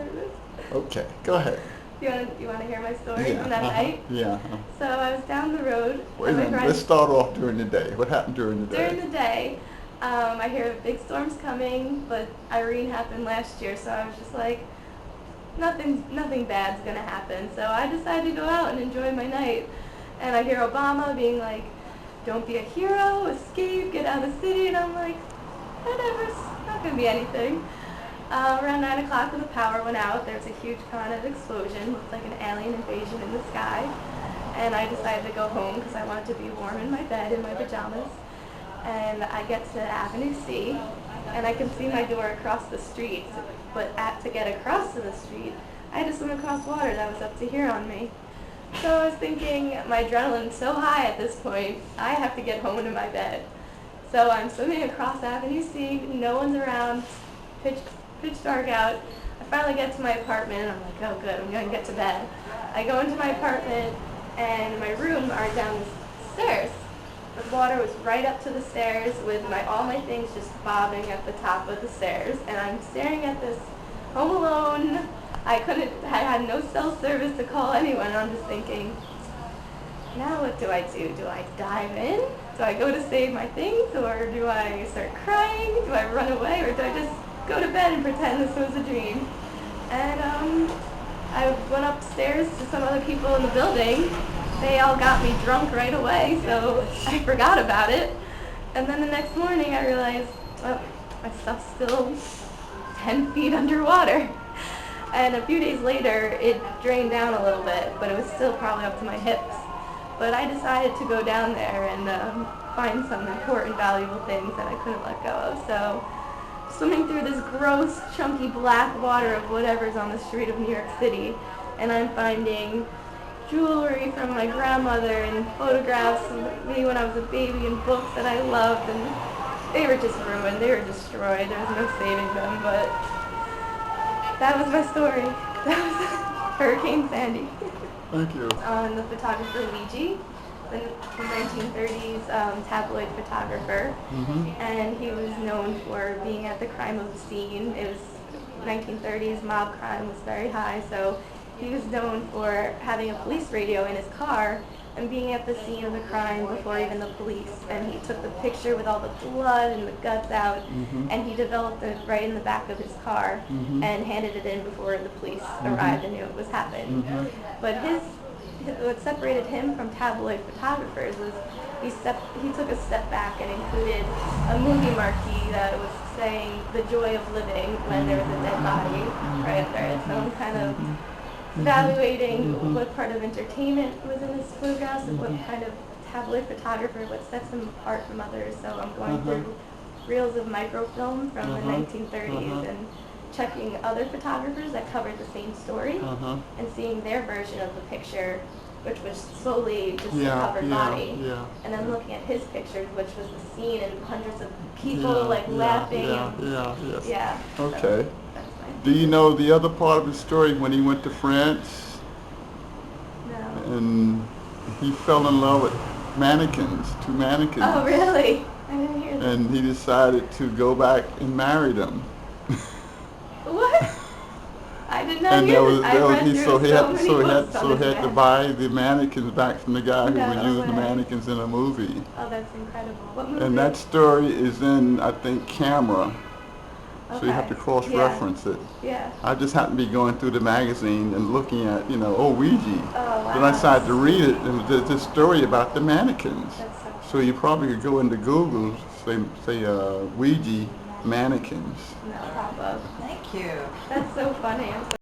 nervous. Okay, go ahead. You wanna hear my story Yeah, from that night? yeah. So I was down the road Wait a and my minute, let's friend. start off during the day. What happened during the During day? the day, I hear big storms coming, but Irene happened last year, so I was just like, nothing bad's gonna happen. So I decided to go out and enjoy my night. And I hear Obama being like, "Don't be a hero, escape, get out of the city," and I'm like, whatever, it's not gonna be anything. Around 9 o'clock when the power went out, there was a huge kind of explosion, looked like an alien invasion in the sky. And I decided to go home because I wanted to be warm in my bed in my pajamas. And I get to Avenue C, and I can see my door across the street. But to get across to the street, I had to swim across water that was up to here on me. So I was thinking, my adrenaline's so high at this point, I have to get home into my bed. So I'm swimming across Avenue C, no one's around, pitch dark out. I finally get to my apartment, and I'm like, oh good, I'm gonna get to bed. I go into my apartment, and my rooms are down the stairs. The water was right up to the stairs with all my things just bobbing at the top of the stairs. And I'm staring at this home alone. I had no cell service to call anyone. And I'm just thinking, now what do? Do I dive in? Do I go to save my things? Or do I start crying? Do I run away? Or do I just go to bed and pretend this was a dream? And I went upstairs to some other people in the building. They all got me drunk right away, so I forgot about it. And then the next morning I realized, oh, my stuff's still 10 feet underwater. And a few days later, it drained down a little bit, but it was still probably up to my hips. But I decided to go down there and find some important, valuable things that I couldn't let go of. So swimming through this gross, chunky black water of whatever's on the street of New York City, and I'm finding jewelry from my grandmother and photographs of me when I was a baby and books that I loved, and they were just ruined. They were destroyed. There was no saving them, but that was my story. That was Hurricane Sandy. Thank you. The photographer Luigi, the 1930s tabloid photographer, and he was known for being at the crime of the scene. It was 1930s, mob crime was very high, so he was known for having a police radio in his car and being at the scene of the crime before even the police. And he took the picture with all the blood and the guts out, and he developed it right in the back of his car and handed it in before the police arrived and knew what was happening. But what separated him from tabloid photographers was he took a step back and included a movie marquee that was saying "The joy of living" when there was a dead body right under it. So I'm kind of evaluating what part of entertainment was in his photographs and what kind of tabloid photographer, what sets him apart from others. So I'm going through reels of microfilm from the 1930s and checking other photographers that covered the same story and seeing their version of the picture, which was solely just a covered body. And then looking at his pictures, which was the scene and hundreds of people laughing. Okay. So that's my Do you know the other part of the story when he went to France no. and he fell in love with mannequins, two mannequins, Oh really? I didn't hear that. and he decided to go back and marry them. What? I did not And hear this. I read he through so he so had many so he had books on so this he had to man. buy the mannequins back from the guy who No was using the way. mannequins in a movie. Oh, that's incredible. What movie? And that story is in, I think, Camera. So you have to Okay. cross-reference it. Yeah. I just happened to be going through the magazine and looking at, Ouija. Oh, wow. Then I decided to read it, and there's this story about the mannequins. That's so So you probably could go into Google, say Ouija mannequins. no pop up. Thank you. That's so funny. I'm so